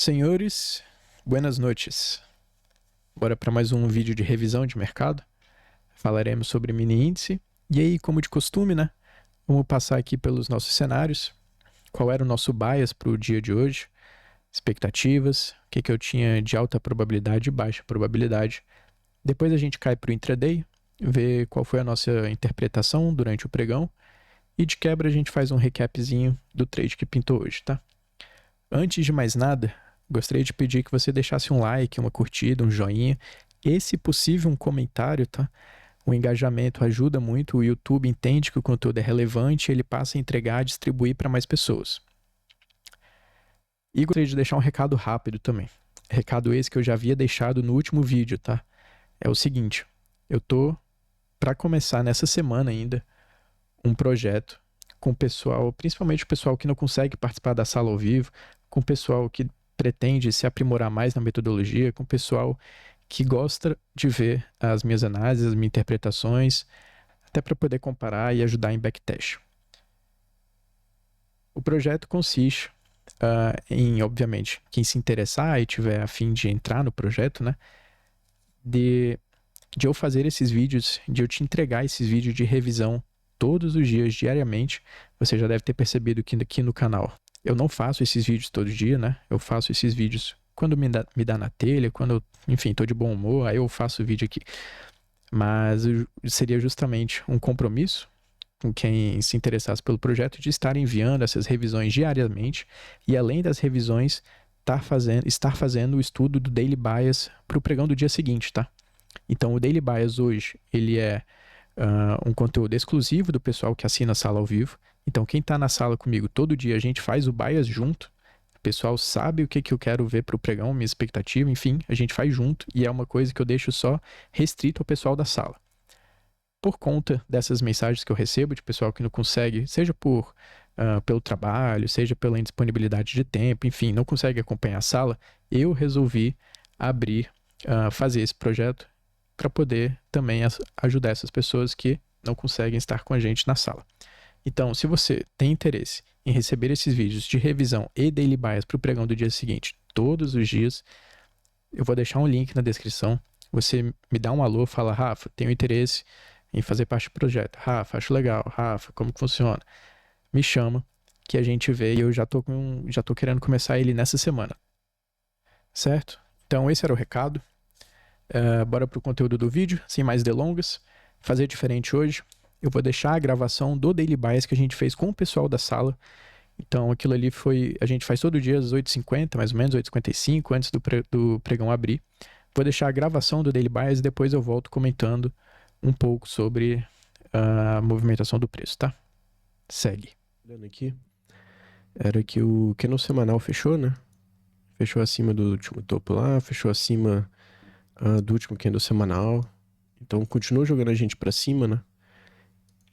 Senhores, buenas noites. Bora para mais um vídeo de revisão de mercado. Falaremos sobre mini índice. E aí, como de costume, né? Vamos passar aqui pelos nossos cenários. Qual era o nosso bias para o dia de hoje? Expectativas, o que eu tinha de alta probabilidade e baixa probabilidade. Depois a gente cai para o intraday, vê qual foi a nossa interpretação durante o pregão. E de quebra a gente faz um recapzinho do trade que pintou hoje, tá? Antes de mais nada, gostaria de pedir que você deixasse um like, uma curtida, um joinha e, se possível, um comentário, tá? O engajamento ajuda muito, o YouTube entende que o conteúdo é relevante e ele passa a entregar, distribuir para mais pessoas. E gostaria de deixar um recado rápido também. Recado esse que eu já havia deixado no último vídeo, tá? É o seguinte, eu tô para começar nessa semana ainda um projeto com o pessoal, principalmente o pessoal que não consegue participar da sala ao vivo, com o pessoal que pretende se aprimorar mais na metodologia, com o pessoal que gosta de ver as minhas análises, as minhas interpretações, até para poder comparar e ajudar em backtest. O projeto consiste em, obviamente, quem se interessar e tiver a fim de entrar no projeto, né, de eu fazer esses vídeos, de eu te entregar esses vídeos de revisão todos os dias, diariamente. Você já deve ter percebido que aqui no canal eu não faço esses vídeos todo dia, né? Eu faço esses vídeos quando me dá na telha, quando eu, enfim, tô de bom humor, aí eu faço o vídeo aqui. Mas seria justamente um compromisso com quem se interessasse pelo projeto de estar enviando essas revisões diariamente e, além das revisões, estar fazendo o estudo do Daily Bias para o pregão do dia seguinte, tá? Então, o Daily Bias hoje, ele é um conteúdo exclusivo do pessoal que assina a sala ao vivo. Então, quem está na sala comigo todo dia, a gente faz o bias junto. O pessoal sabe o que eu quero ver para o pregão, minha expectativa, enfim, a gente faz junto e é uma coisa que eu deixo só restrito ao pessoal da sala. Por conta dessas mensagens que eu recebo de pessoal que não consegue, seja pelo trabalho, seja pela indisponibilidade de tempo, enfim, não consegue acompanhar a sala, eu resolvi fazer esse projeto para poder também ajudar essas pessoas que não conseguem estar com a gente na sala. Então, se você tem interesse em receber esses vídeos de revisão e daily bias para o pregão do dia seguinte, todos os dias, eu vou deixar um link na descrição. Você me dá um alô, fala, Rafa, tenho interesse em fazer parte do projeto. Rafa, acho legal. Rafa, como que funciona? Me chama, que a gente vê e eu já tô querendo começar ele nessa semana. Certo? Então, esse era o recado. Bora pro conteúdo do vídeo, sem mais delongas. Fazer diferente hoje. Eu vou deixar a gravação do Daily Bias que a gente fez com o pessoal da sala. Então, aquilo ali a gente faz todo dia às 8h50, mais ou menos, 8h55, antes do pregão abrir. Vou deixar a gravação do Daily Bias e depois eu volto comentando um pouco sobre a movimentação do preço, tá? Segue. Olhando aqui, era que o candle semanal fechou, né? Fechou acima do último topo lá, fechou acima do último candle semanal. Então continuou jogando a gente pra cima, né?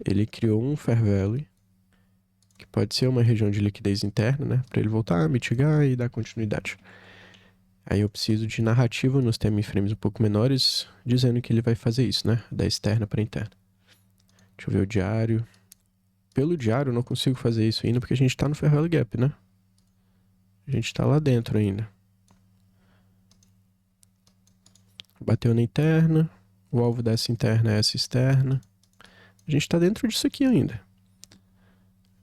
Ele criou um fair value, que pode ser uma região de liquidez interna, né? Pra ele voltar, mitigar e dar continuidade. Aí eu preciso de narrativa nos time frames um pouco menores, dizendo que ele vai fazer isso, né? Da externa para interna. Deixa eu ver o diário. Pelo diário eu não consigo fazer isso ainda porque a gente tá no fair value gap, né? A gente tá lá dentro ainda. Bateu na interna. O alvo dessa interna é essa externa. A gente tá dentro disso aqui ainda.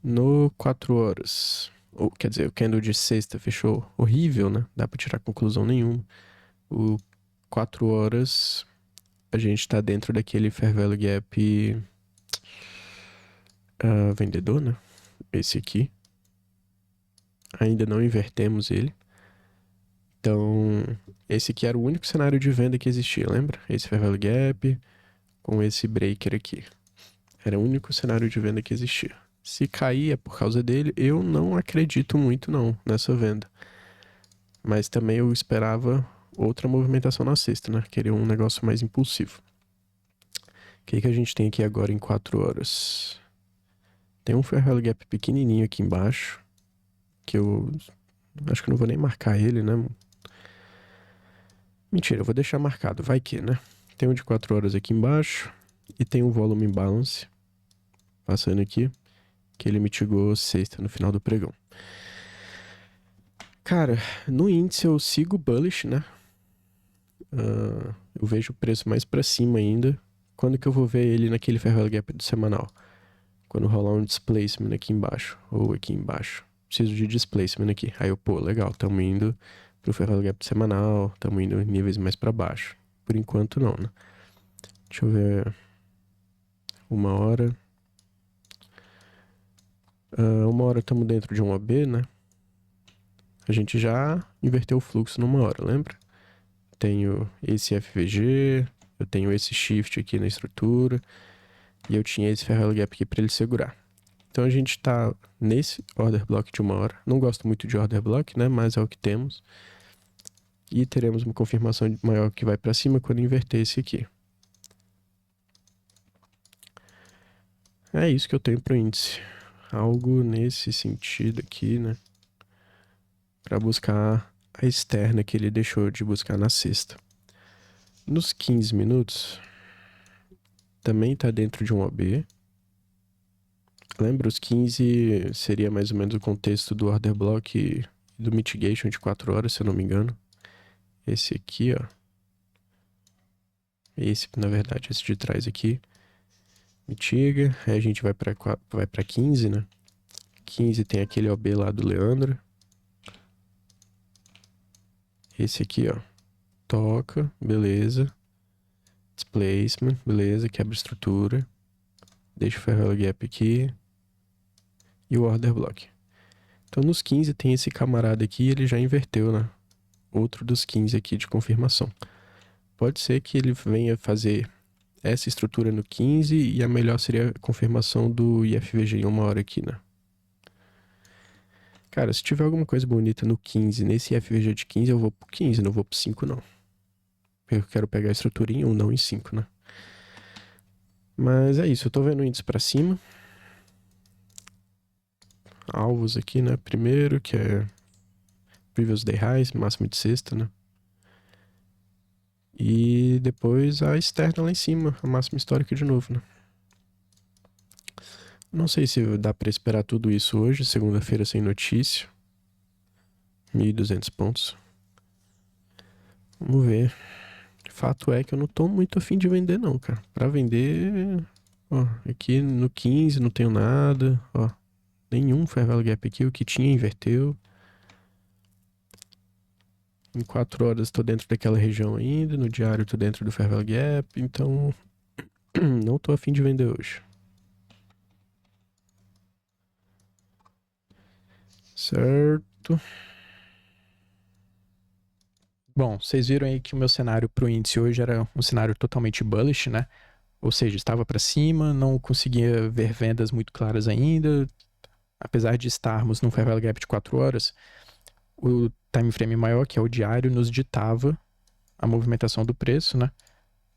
No 4 horas. Quer dizer, o candle de sexta fechou horrível, né? Dá pra tirar conclusão nenhuma. O 4 horas a gente tá dentro daquele fair value gap vendedor, né? Esse aqui. Ainda não invertemos ele. Então, esse aqui era o único cenário de venda que existia, lembra? Esse fair value gap com esse breaker aqui. Era o único cenário de venda que existia. Se cair é por causa dele, eu não acredito muito não nessa venda. Mas também eu esperava outra movimentação na sexta, né? Queria um negócio mais impulsivo. O que a gente tem aqui agora em 4 horas? Tem um fair value gap pequenininho aqui embaixo, que eu acho que não vou nem marcar ele, né? Mentira, eu vou deixar marcado, vai que, né? Tem um de 4 horas aqui embaixo e tem um volume imbalance passando aqui, que ele mitigou sexta no final do pregão. Cara, no índice eu sigo bullish, né? Eu vejo o preço mais pra cima ainda. Quando que eu vou ver ele naquele Fair Gap do semanal? Quando rolar um displacement aqui embaixo, ou aqui embaixo. Preciso de displacement aqui. Aí eu, pô, legal, tamo indo pro Fair Gap semanal, tamo indo em níveis mais pra baixo. Por enquanto não, né? Deixa eu ver. 1 hora. 1 hora tamo dentro de um OB, né? A gente já inverteu o fluxo numa hora, lembra? Tenho esse FVG, eu tenho esse shift aqui na estrutura, e eu tinha esse Fair Gap aqui para ele segurar. Então a gente tá nesse order block de 1 hora. Não gosto muito de order block, né? Mas é o que temos. E teremos uma confirmação maior que vai para cima quando inverter esse aqui. É isso que eu tenho pro índice. Algo nesse sentido aqui, né? Para buscar a externa que ele deixou de buscar na sexta. Nos 15 minutos, também está dentro de um OB. Lembra, os 15 seria mais ou menos o contexto do order block e do mitigation de 4 horas, se eu não me engano. Esse aqui, ó. Esse, na verdade, esse de trás aqui. Mitiga. Aí a gente vai para 15, né? 15 tem aquele OB lá do Leandro. Esse aqui, ó. Toca, beleza. Displacement, beleza. Quebra estrutura. Deixa o Fair Gap aqui. E o order block. Então nos 15 tem esse camarada aqui, ele já inverteu, né? Outro dos 15 aqui de confirmação. Pode ser que ele venha fazer essa estrutura no 15 e a melhor seria a confirmação do IFVG em 1 hora aqui, né? Cara, se tiver alguma coisa bonita no 15, nesse IFVG de 15, eu vou pro 15, não vou pro 5 não. Eu quero pegar a estrutura em 1, não em 5, né? Mas é isso, eu tô vendo o índice pra cima. Alvos aqui, né? Primeiro, que é Previous Day Highs, máximo de sexta, né? E depois a externa lá em cima, a máxima histórica de novo, né? Não sei se dá pra esperar tudo isso hoje, segunda-feira sem notícia. 1.200 pontos. Vamos ver. Fato é que eu não tô muito afim de vender não, cara. Pra vender, ó, aqui no 15 não tenho nada, ó. Nenhum Fair Value Gap aqui, o que tinha inverteu. Em 4 horas tô dentro daquela região ainda, no diário tô dentro do Fair Value Gap, então não tô afim de vender hoje. Certo. Bom, vocês viram aí que o meu cenário para o índice hoje era um cenário totalmente bullish, né? Ou seja, estava para cima, não conseguia ver vendas muito claras ainda. Apesar de estarmos num Fair Value Gap de 4 horas, o time frame maior, que é o diário, nos ditava a movimentação do preço, né?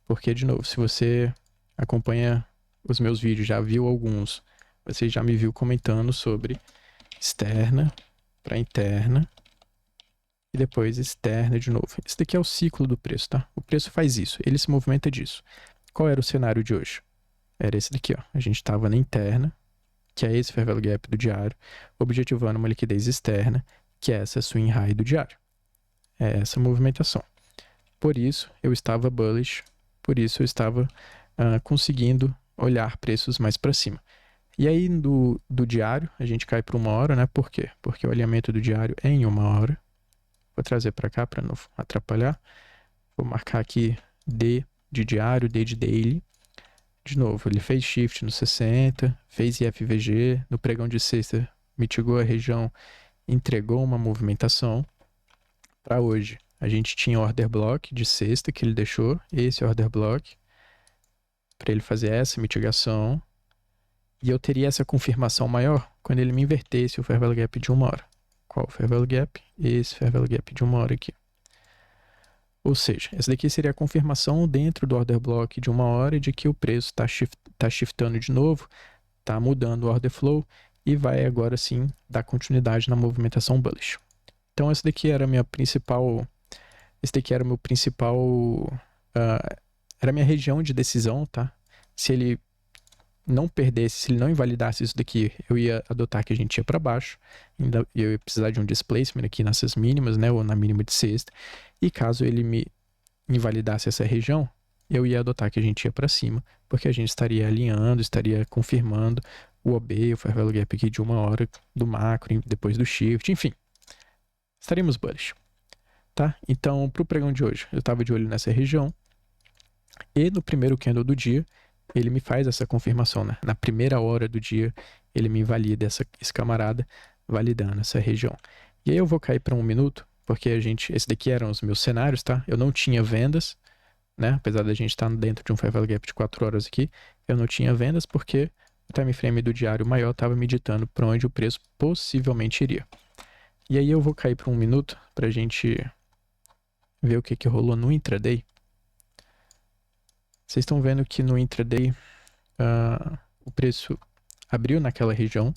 Porque, de novo, se você acompanha os meus vídeos, já viu alguns, você já me viu comentando sobre externa para interna e depois externa de novo. Esse daqui é o ciclo do preço, tá? O preço faz isso, ele se movimenta disso. Qual era o cenário de hoje? Era esse daqui, ó. A gente estava na interna, que é esse Fair Value Gap do diário, objetivando uma liquidez externa, que é essa swing high do diário. É essa movimentação. Por isso, eu estava bullish, por isso eu estava conseguindo olhar preços mais para cima. E aí, do diário, a gente cai para 1 hora, né? Por quê? Porque o alinhamento do diário é em 1 hora. Vou trazer para cá para não atrapalhar. Vou marcar aqui D de diário, D de daily. De novo, ele fez shift no 60, fez IFVG, no pregão de sexta mitigou a região, entregou uma movimentação. Para hoje, a gente tinha order block de sexta que ele deixou, esse order block, para ele fazer essa mitigação. E eu teria essa confirmação maior quando ele me invertesse o Fair Value Gap de 1 hora. Qual o Fair Value Gap? Esse Fair Value Gap de 1 hora aqui. Ou seja, essa daqui seria a confirmação dentro do order block de 1 hora de que o preço está shiftando de novo, está mudando o order flow e vai agora sim dar continuidade na movimentação bullish. Então essa daqui era a minha principal, esse daqui era o meu principal, era a minha região de decisão, tá? Se ele não perdesse, se ele não invalidasse isso daqui, eu ia adotar que a gente ia para baixo, ainda eu ia precisar de um displacement aqui nessas mínimas, né, ou na mínima de sexta, e caso ele me invalidasse essa região, eu ia adotar que a gente ia para cima, porque a gente estaria alinhando, estaria confirmando o OB, o Fair Value Gap aqui de 1 hora do macro, depois do shift, enfim, estaríamos bullish, tá? Então, para o pregão de hoje, eu estava de olho nessa região, e no primeiro candle do dia, ele me faz essa confirmação, né? Na primeira hora do dia, ele me invalida esse camarada, validando essa região. E aí eu vou cair para 1 minuto, porque esse daqui eram os meus cenários, tá? Eu não tinha vendas, né? Apesar da gente estar dentro de um Fair Value Gap de 4 horas aqui, eu não tinha vendas porque o time frame do diário maior estava me ditando para onde o preço possivelmente iria. E aí eu vou cair para 1 minuto para a gente ver o que rolou no intraday. Vocês estão vendo que no intraday o preço abriu naquela região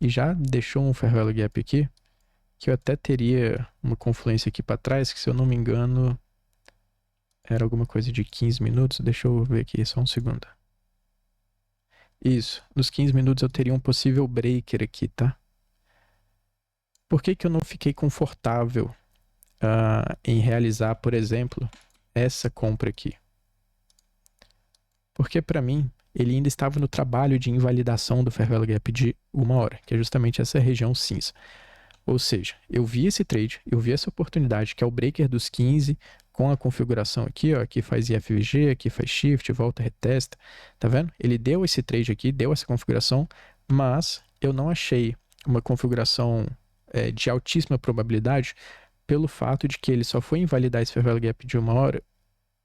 e já deixou um Fair Value Gap aqui, que eu até teria uma confluência aqui para trás, que se eu não me engano era alguma coisa de 15 minutos. Deixa eu ver aqui, só um segundo. Isso, nos 15 minutos eu teria um possível breaker aqui, tá? Por que eu não fiquei confortável em realizar, por exemplo, essa compra aqui? Porque para mim, ele ainda estava no trabalho de invalidação do Fair Value Gap de 1 hora, que é justamente essa região cinza. Ou seja, eu vi esse trade, eu vi essa oportunidade, que é o breaker dos 15, com a configuração aqui, ó, aqui faz IFVG, aqui faz shift, volta, retesta, tá vendo? Ele deu esse trade aqui, deu essa configuração, mas eu não achei uma configuração de altíssima probabilidade pelo fato de que ele só foi invalidar esse Fair Value Gap de 1 hora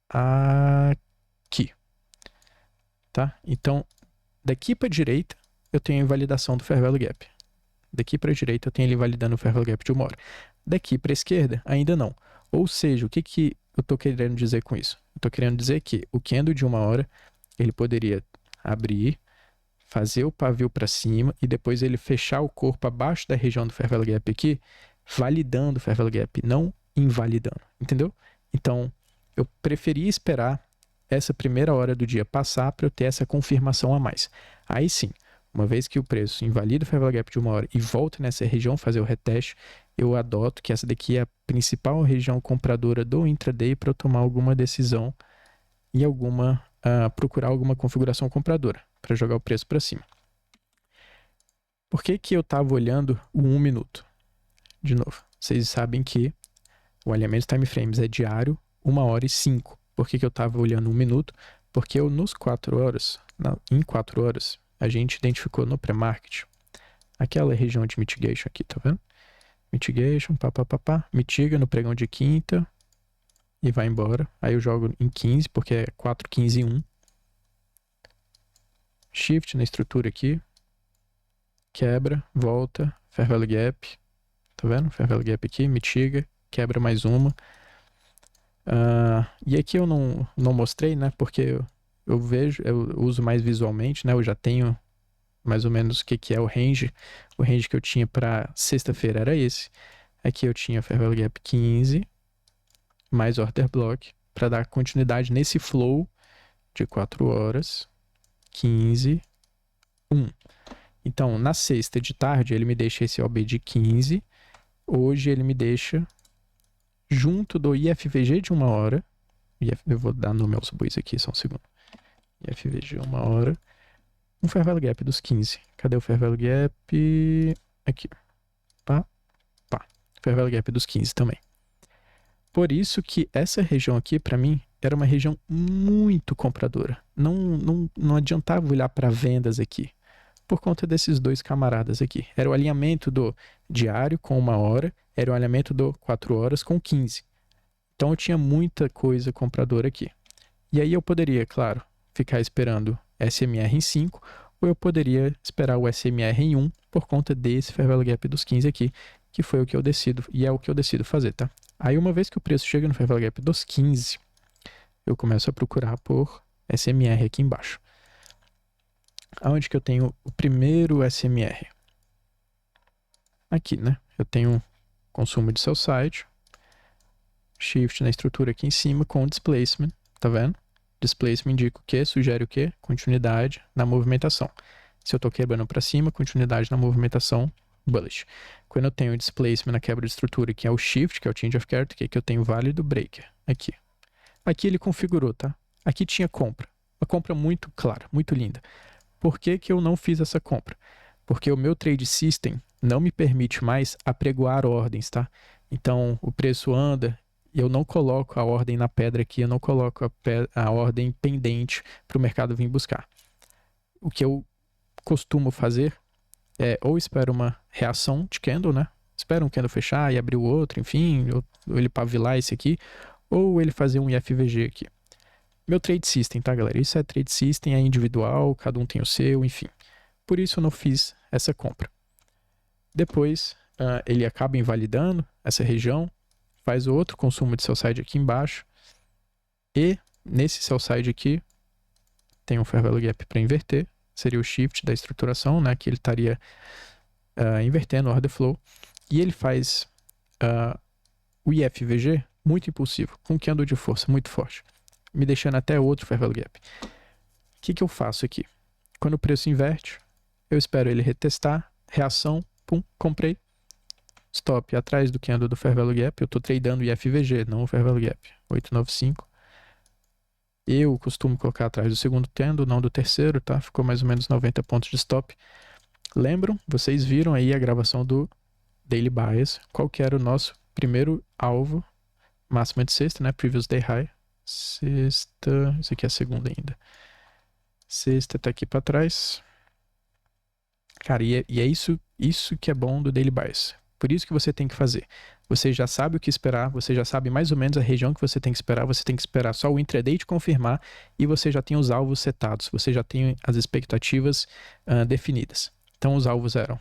aqui, tá? Então, daqui para a direita, eu tenho a invalidação do Fair Value Gap. Daqui para a direita, eu tenho ele validando o Fair Value Gap de 1 hora. Daqui para a esquerda, ainda não. Ou seja, o que eu estou querendo dizer com isso? Eu estou querendo dizer que o candle de 1 hora, ele poderia abrir, fazer o pavio para cima e depois ele fechar o corpo abaixo da região do Fair Value Gap aqui, validando o Fair Value Gap, não invalidando, entendeu? Então, eu preferia esperar essa primeira hora do dia passar para eu ter essa confirmação a mais. Aí sim, uma vez que o preço invalida o Fair Value Gap de 1 hora e volta nessa região fazer o reteste, eu adoto que essa daqui é a principal região compradora do intraday para eu tomar alguma decisão e procurar alguma configuração compradora para jogar o preço para cima. Por que eu estava olhando o 1 minuto? De novo, vocês sabem que o alinhamento time frames é diário, 1 hora e 5. Por que eu estava olhando 1 minuto? Porque em 4 horas, a gente identificou no pré-market aquela região de mitigation aqui, tá vendo? Mitigation, mitiga no pregão de quinta e vai embora. Aí eu jogo em 15, porque é 4, 15 e 1. Shift na estrutura aqui, quebra, volta, Fair Value Gap, tá vendo? Fair Value Gap aqui, mitiga, quebra mais uma. E aqui eu não mostrei, né? Porque eu uso mais visualmente, né? Eu já tenho mais ou menos o que é o range. O range que eu tinha para sexta-feira era esse. Aqui eu tinha Fair Value Gap 15, mais Order Block, para dar continuidade nesse flow de 4 horas, 15, 1. Então, na sexta de tarde, ele me deixa esse OB de 15. Hoje ele me deixa junto do IFVG de 1 hora. Eu vou dar no meus buis aqui, só um segundo. IFVG 1 hora. Um Fair Value Gap dos 15. Cadê o Fair Value Gap? Aqui. Fair Value Gap dos 15 também. Por isso que essa região aqui, para mim, era uma região muito compradora. Não adiantava olhar para vendas aqui, por conta desses dois camaradas aqui. Era o alinhamento do diário com 1 hora, era o alinhamento do 4 horas com 15. Então eu tinha muita coisa compradora aqui. E aí eu poderia, claro, ficar esperando SMR em 5, ou eu poderia esperar o SMR em 1 por conta desse Fair Value Gap dos 15 aqui, que foi o que eu decido, e é o que eu decido fazer, tá? Aí uma vez que o preço chega no Fair Value Gap dos 15, eu começo a procurar por SMR aqui embaixo. Aonde que eu tenho o primeiro SMR? Aqui, né? Eu tenho consumo de seu site, shift na estrutura aqui em cima com displacement, tá vendo? Displacement indica o quê? Sugere o quê? Continuidade na movimentação. Se eu estou quebrando para cima, continuidade na movimentação, bullish. Quando eu tenho displacement na quebra de estrutura, que é o shift, que é o change of character, que eu tenho válido breaker. Aqui. Aqui ele configurou, tá? Aqui tinha compra. Uma compra muito clara, muito linda. Por que que eu não fiz essa compra? Porque o meu trade system não me permite mais apregoar ordens, tá? Então, o preço anda e eu não coloco a ordem na pedra aqui, eu não coloco a ordem pendente para o mercado vir buscar. O que eu costumo fazer é ou espero uma reação de candle, né? Espero um candle fechar e abrir o outro, enfim, ou ele pavilar esse aqui, ou ele fazer um IFVG aqui. Meu trade system, tá, galera? Isso é trade system, é individual, cada um tem o seu, enfim. Por isso eu não fiz essa compra. Depois, ele acaba invalidando essa região, faz outro consumo de sell side aqui embaixo, e nesse sell side aqui tem um fair value gap para inverter, seria o shift da estruturação, né, que ele estaria invertendo o order flow, e ele faz o IFVG muito impulsivo, com candle de força muito forte, me deixando até outro fair value gap. O que eu faço aqui? Quando o preço inverte, eu espero ele retestar, reação, pum, comprei, stop atrás do candle do fair value gap, eu estou tradando o IFVG, não o fair value gap, 895. Eu costumo colocar atrás do segundo candle, não do terceiro, tá? Ficou mais ou menos 90 pontos de stop. Lembram? Vocês viram aí a gravação do Daily Bias, qual que era o nosso primeiro alvo, máxima de sexta, né? Previous Day High. Sexta, isso aqui é a segunda ainda. Sexta tá aqui para trás. Cara, e é isso que é bom do Daily Bias. Por isso que você tem que fazer. Você já sabe o que esperar, você já sabe mais ou menos a região que você tem que esperar só o intraday te confirmar e você já tem os alvos setados, você já tem as expectativas definidas. Então os alvos eram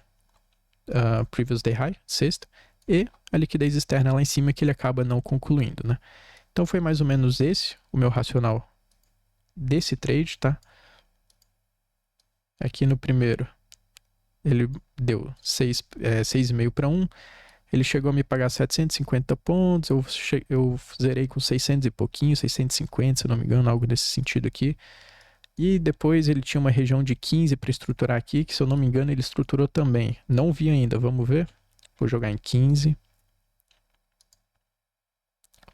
Previous Day High, sexta, e a liquidez externa lá em cima que ele acaba não concluindo, né? Então foi mais ou menos esse o meu racional desse trade, tá? Aqui no primeiro ele deu 6,5 para 1. Ele chegou a me pagar 750 pontos. Eu zerei com 600 e pouquinho, 650, se eu não me engano, algo nesse sentido aqui. E depois ele tinha uma região de 15 para estruturar aqui, que se eu não me engano ele estruturou também. Não vi ainda, vamos ver. Vou jogar em 15.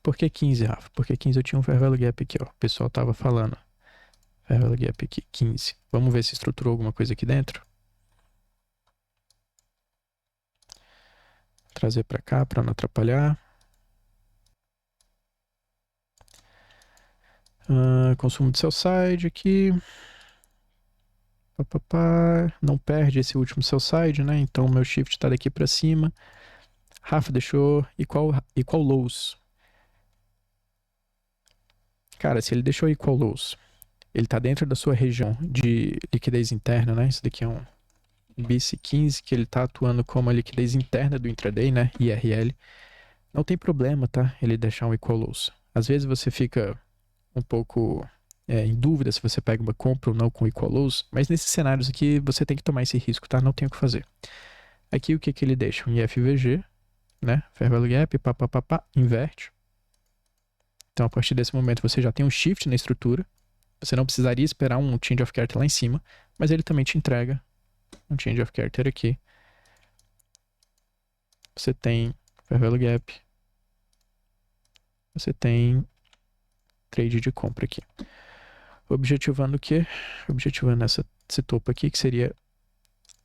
Por que 15, Rafa? Porque 15 eu tinha um fair value gap aqui, ó. O pessoal tava falando. Fair value gap aqui, 15. Vamos ver se estruturou alguma coisa aqui dentro. Trazer para cá para não atrapalhar. Consumo de sell side aqui. Não perde esse último sell side, né? Então meu shift está daqui para cima. Rafa deixou equal lows. Cara, se ele deixou equal lows, ele está dentro da sua região de liquidez interna, né? Isso daqui é um BC15, que ele está atuando como a liquidez interna do intraday, né? IRL. Não tem problema, tá? Ele deixar um equal lows. Às vezes você fica um pouco em dúvida se você pega uma compra ou não com equal lows, mas nesses cenários aqui você tem que tomar esse risco, tá? Não tem o que fazer. Aqui o que ele deixa? Um IFVG, né? Fair value gap, inverte. Então a partir desse momento você já tem um shift na estrutura. Você não precisaria esperar um change of character lá em cima, mas ele também te entrega um change of character aqui. Você tem fair value gap. Você tem trade de compra aqui. Objetivando o quê? Objetivando esse topo aqui, que seria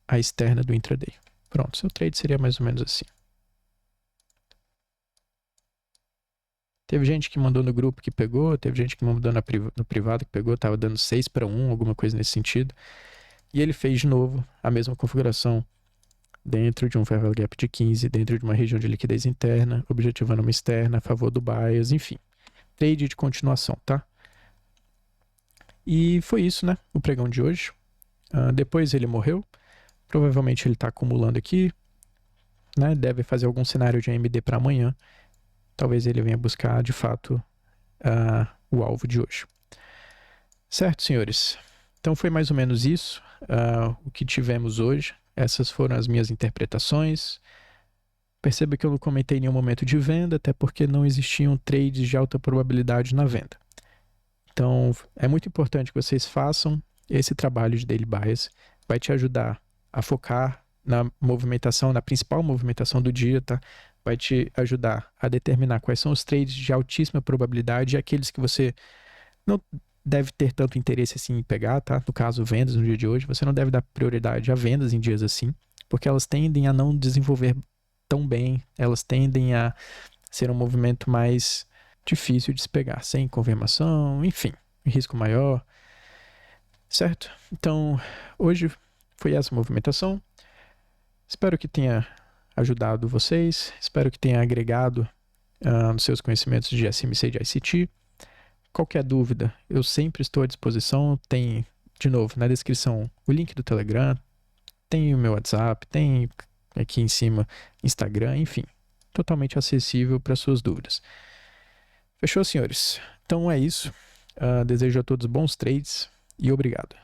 a externa do intraday. Pronto, seu trade seria mais ou menos assim. Teve gente que mandou no grupo que pegou, teve gente que mandou no privado que pegou, tava dando 6 para 1, alguma coisa nesse sentido. E ele fez de novo a mesma configuração dentro de um fair value gap de 15, dentro de uma região de liquidez interna, objetivando uma externa a favor do bias, enfim. Trade de continuação, tá? E foi isso, né? O pregão de hoje. Depois ele morreu. Provavelmente ele está acumulando aqui, né? Deve fazer algum cenário de AMD para amanhã. Talvez ele venha buscar, de fato, o alvo de hoje. Certo, senhores? Então foi mais ou menos isso o que tivemos hoje. Essas foram as minhas interpretações. Perceba que eu não comentei nenhum momento de venda, até porque não existiam trades de alta probabilidade na venda. Então, é muito importante que vocês façam esse trabalho de daily bias. Vai te ajudar a focar na movimentação, na principal movimentação do dia, tá? Vai te ajudar a determinar quais são os trades de altíssima probabilidade e aqueles que você não deve ter tanto interesse assim em pegar, tá? No caso, vendas no dia de hoje, você não deve dar prioridade a vendas em dias assim, porque elas tendem a não desenvolver tão bem, elas tendem a ser um movimento mais difícil de se pegar, sem confirmação, enfim, risco maior, certo? Então, hoje foi essa movimentação. Espero que tenha ajudado vocês, espero que tenha agregado nos seus conhecimentos de SMC e de ICT. Qualquer dúvida, eu sempre estou à disposição. Tem, de novo, na descrição o link do Telegram, tem o meu WhatsApp, tem aqui em cima Instagram, enfim, totalmente acessível para suas dúvidas. Fechou, senhores? Então é isso. Desejo a todos bons trades e obrigado.